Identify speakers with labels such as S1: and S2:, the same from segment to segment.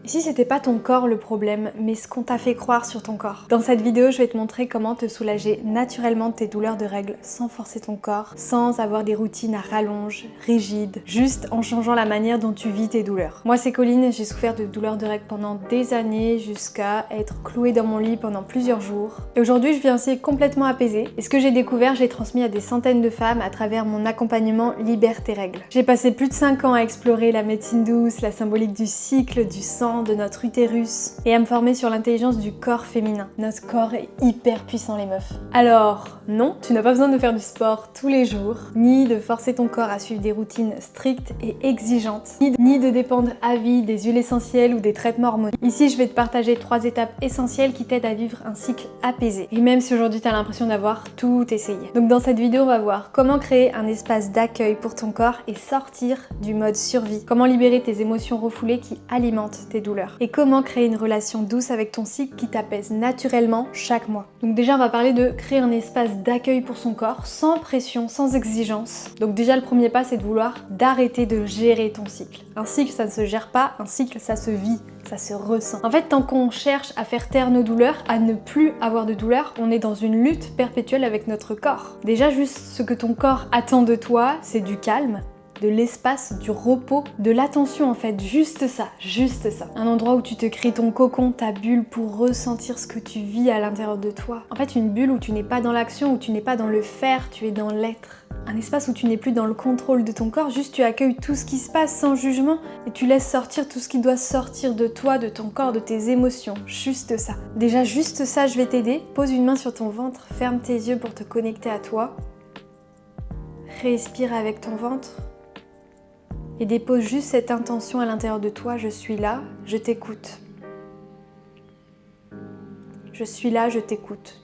S1: Et si c'était pas ton corps le problème, mais ce qu'on t'a fait croire sur ton corps? Dans cette vidéo, je vais te montrer comment te soulager naturellement de tes douleurs de règles sans forcer ton corps, sans avoir des routines à rallonge, rigides, juste en changeant la manière dont tu vis tes douleurs. Moi c'est Colline, j'ai souffert de douleurs de règles pendant des années jusqu'à être clouée dans mon lit pendant plusieurs jours. Et aujourd'hui je viens aussi complètement apaisée. Et ce que j'ai découvert, j'ai transmis à des centaines de femmes à travers mon accompagnement Libère tes règles. J'ai passé plus de 5 ans à explorer la médecine douce, la symbolique du cycle, du sang, de notre utérus et à me former sur l'intelligence du corps féminin. Notre corps est hyper puissant les meufs. Alors non, tu n'as pas besoin de faire du sport tous les jours, ni de forcer ton corps à suivre des routines strictes et exigeantes, ni de dépendre à vie des huiles essentielles ou des traitements hormonaux. Ici je vais te partager 3 étapes essentielles qui t'aident à vivre un cycle apaisé. Et même si aujourd'hui tu as l'impression d'avoir tout essayé. Donc dans cette vidéo on va voir comment créer un espace d'accueil pour ton corps et sortir du mode survie. Comment libérer tes émotions refoulées qui alimentent tes douleurs. Et comment créer une relation douce avec ton cycle qui t'apaise naturellement chaque mois. Donc déjà on va parler de créer un espace d'accueil pour son corps, sans pression, sans exigence. Donc déjà le premier pas c'est de vouloir d'arrêter de gérer ton cycle. Un cycle ça ne se gère pas, un cycle ça se vit. Ça se ressent. En fait, tant qu'on cherche à faire taire nos douleurs, à ne plus avoir de douleurs, on est dans une lutte perpétuelle avec notre corps. Déjà, juste ce que ton corps attend de toi, c'est du calme, de l'espace, du repos, de l'attention en fait, juste ça, juste ça. Un endroit où tu te crées ton cocon, ta bulle pour ressentir ce que tu vis à l'intérieur de toi. En fait, une bulle où tu n'es pas dans l'action, où tu n'es pas dans le faire, tu es dans l'être. Un espace où tu n'es plus dans le contrôle de ton corps, juste tu accueilles tout ce qui se passe sans jugement et tu laisses sortir tout ce qui doit sortir de toi, de ton corps, de tes émotions. Juste ça. Déjà juste ça, je vais t'aider. Pose une main sur ton ventre, ferme tes yeux pour te connecter à toi. Respire avec ton ventre. Et dépose juste cette intention à l'intérieur de toi, je suis là, je t'écoute. Je suis là, je t'écoute.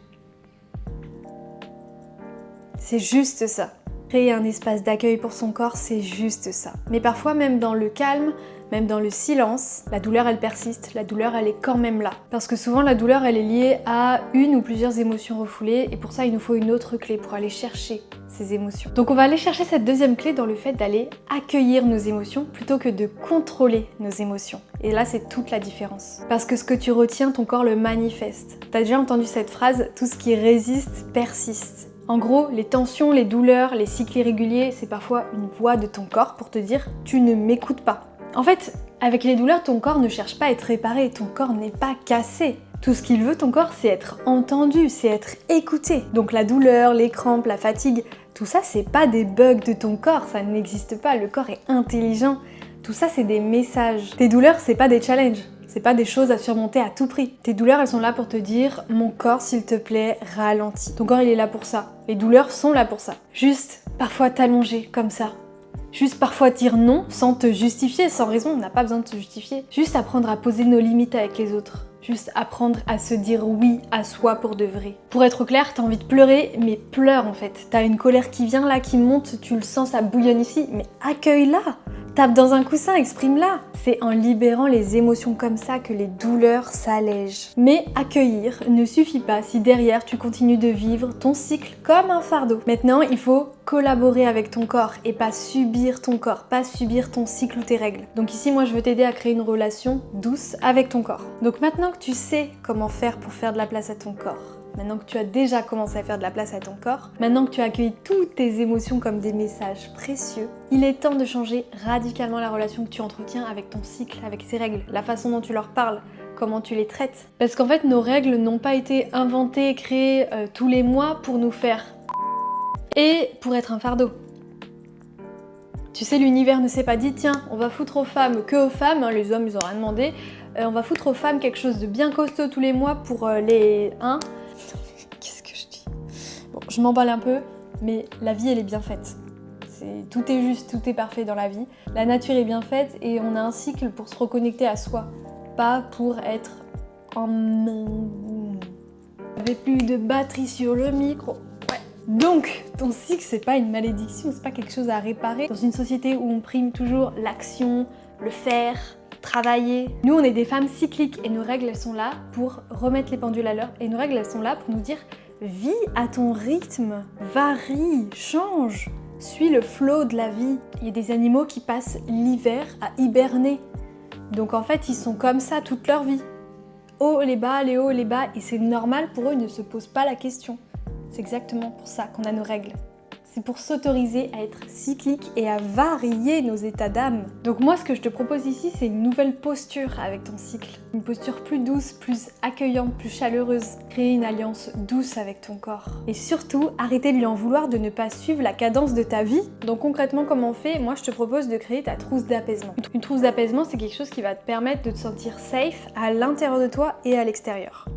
S1: C'est juste ça. Créer un espace d'accueil pour son corps, c'est juste ça. Mais parfois, même dans le calme, même dans le silence, la douleur elle persiste, la douleur elle est quand même là. Parce que souvent la douleur elle est liée à une ou plusieurs émotions refoulées et pour ça il nous faut une autre clé pour aller chercher ces émotions. Donc on va aller chercher cette deuxième clé dans le fait d'aller accueillir nos émotions plutôt que de contrôler nos émotions. Et là c'est toute la différence. Parce que ce que tu retiens, ton corps le manifeste. T'as déjà entendu cette phrase, tout ce qui résiste persiste. En gros, les tensions, les douleurs, les cycles irréguliers, c'est parfois une voix de ton corps pour te dire « tu ne m'écoutes pas ». En fait, avec les douleurs, ton corps ne cherche pas à être réparé, ton corps n'est pas cassé. Tout ce qu'il veut, ton corps, c'est être entendu, c'est être écouté. Donc la douleur, les crampes, la fatigue, tout ça, c'est pas des bugs de ton corps, ça n'existe pas, le corps est intelligent. Tout ça, c'est des messages. Tes douleurs, c'est pas des challenges. C'est pas des choses à surmonter à tout prix. Tes douleurs, elles sont là pour te dire « mon corps, s'il te plaît, ralentis ». Ton corps, il est là pour ça. Les douleurs sont là pour ça. Juste, parfois t'allonger comme ça. Juste parfois dire non sans te justifier, sans raison, on n'a pas besoin de se justifier. Juste apprendre à poser nos limites avec les autres. Juste apprendre à se dire oui à soi pour de vrai. Pour être clair, t'as envie de pleurer, mais pleure en fait. T'as une colère qui vient là, qui monte, tu le sens, ça bouillonne ici, mais accueille-la. Tape dans un coussin, exprime-la. C'est en libérant les émotions comme ça que les douleurs s'allègent. Mais accueillir ne suffit pas si derrière tu continues de vivre ton cycle comme un fardeau. Maintenant, il faut collaborer avec ton corps et pas subir ton corps, pas subir ton cycle ou tes règles. Donc ici, moi, je veux t'aider à créer une relation douce avec ton corps. Donc maintenant que tu sais comment faire pour faire de la place à ton corps, maintenant que tu as déjà commencé à faire de la place à ton corps, maintenant que tu as accueilli toutes tes émotions comme des messages précieux, il est temps de changer radicalement la relation que tu entretiens avec ton cycle, avec ces règles, la façon dont tu leur parles, comment tu les traites. Parce qu'en fait, nos règles n'ont pas été inventées, créées tous les mois pour nous faire et pour être un fardeau. Tu sais, l'univers ne s'est pas dit, tiens, on va foutre aux femmes que aux femmes, hein, les hommes ils ont rien demandé, on va foutre aux femmes quelque chose de bien costaud tous les mois pour les... Hein. Qu'est-ce que je dis? Bon, je m'emballe un peu, mais la vie elle est bien faite. Tout est juste, tout est parfait dans la vie. La nature est bien faite et on a un cycle pour se reconnecter à soi, pas pour être en... J'avais plus de batterie sur le micro. Donc, ton cycle, c'est pas une malédiction, c'est pas quelque chose à réparer. Dans une société où on prime toujours l'action, le faire, travailler. Nous, on est des femmes cycliques et nos règles, elles sont là pour remettre les pendules à l'heure. Et nos règles, elles sont là pour nous dire « vis à ton rythme, varie, change ». Suis le flow de la vie. Il y a des animaux qui passent l'hiver à hiberner. Donc en fait, ils sont comme ça toute leur vie. Haut, les bas, les hauts, les bas, et c'est normal pour eux, ils ne se posent pas la question. C'est exactement pour ça qu'on a nos règles. C'est pour s'autoriser à être cyclique et à varier nos états d'âme. Donc moi, ce que je te propose ici, c'est une nouvelle posture avec ton cycle. Une posture plus douce, plus accueillante, plus chaleureuse. Créer une alliance douce avec ton corps. Et surtout, arrêter de lui en vouloir de ne pas suivre la cadence de ta vie. Donc concrètement, comment on fait? Moi, je te propose de créer ta trousse d'apaisement. Une trousse d'apaisement, c'est quelque chose qui va te permettre de te sentir safe à l'intérieur de toi et à l'extérieur.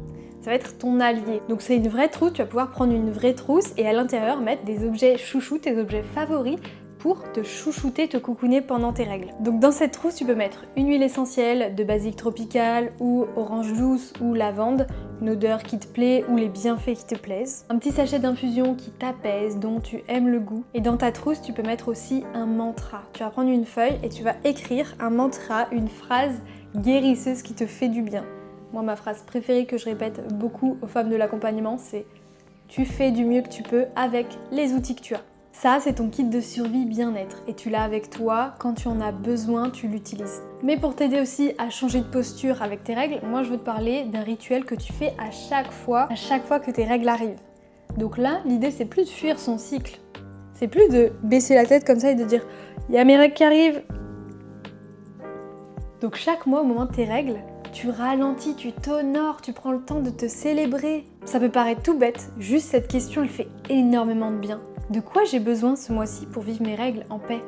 S1: Ça va être ton allié. Donc c'est une vraie trousse, tu vas pouvoir prendre une vraie trousse et à l'intérieur mettre des objets chouchous, tes objets favoris pour te chouchouter, te coucouner pendant tes règles. Donc dans cette trousse, tu peux mettre une huile essentielle de basilic tropical ou orange douce ou lavande, une odeur qui te plaît ou les bienfaits qui te plaisent. Un petit sachet d'infusion qui t'apaise, dont tu aimes le goût. Et dans ta trousse, tu peux mettre aussi un mantra. Tu vas prendre une feuille et tu vas écrire un mantra, une phrase guérisseuse qui te fait du bien. Moi, ma phrase préférée que je répète beaucoup aux femmes de l'accompagnement, c'est « Tu fais du mieux que tu peux avec les outils que tu as ». Ça, c'est ton kit de survie bien-être et tu l'as avec toi, quand tu en as besoin, tu l'utilises. Mais pour t'aider aussi à changer de posture avec tes règles, moi je veux te parler d'un rituel que tu fais à chaque fois que tes règles arrivent. Donc là, l'idée c'est plus de fuir son cycle. C'est plus de baisser la tête comme ça et de dire « Il y a mes règles qui arrivent ». Donc chaque mois, au moment de tes règles, tu ralentis, tu t'honores, tu prends le temps de te célébrer. Ça peut paraître tout bête, juste cette question, elle fait énormément de bien. De quoi j'ai besoin ce mois-ci pour vivre mes règles en paix?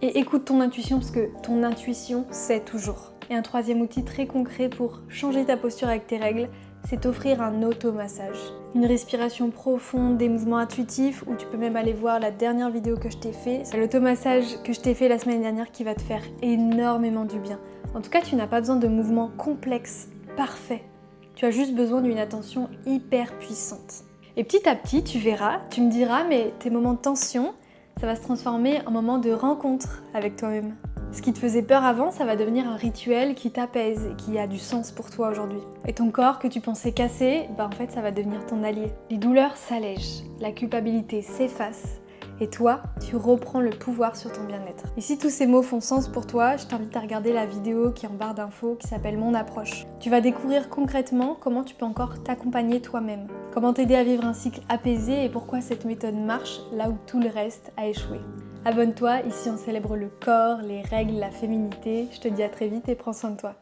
S1: Et écoute ton intuition, parce que ton intuition sait toujours. Et un troisième outil très concret pour changer ta posture avec tes règles, c'est t'offrir un automassage. Une respiration profonde, des mouvements intuitifs, où tu peux même aller voir la dernière vidéo que je t'ai fait. C'est l'automassage que je t'ai fait la semaine dernière qui va te faire énormément du bien. En tout cas, tu n'as pas besoin de mouvements complexes, parfaits. Tu as juste besoin d'une attention hyper puissante. Et petit à petit, tu verras, tu me diras, mais tes moments de tension, ça va se transformer en moments de rencontre avec toi-même. Ce qui te faisait peur avant, ça va devenir un rituel qui t'apaise et qui a du sens pour toi aujourd'hui. Et ton corps que tu pensais cassé, en fait, ça va devenir ton allié. Les douleurs s'allègent, la culpabilité s'efface. Et toi, tu reprends le pouvoir sur ton bien-être. Et si tous ces mots font sens pour toi, je t'invite à regarder la vidéo qui est en barre d'infos qui s'appelle Mon approche. Tu vas découvrir concrètement comment tu peux encore t'accompagner toi-même. Comment t'aider à vivre un cycle apaisé et pourquoi cette méthode marche là où tout le reste a échoué. Abonne-toi, ici on célèbre le corps, les règles, la féminité. Je te dis à très vite et prends soin de toi.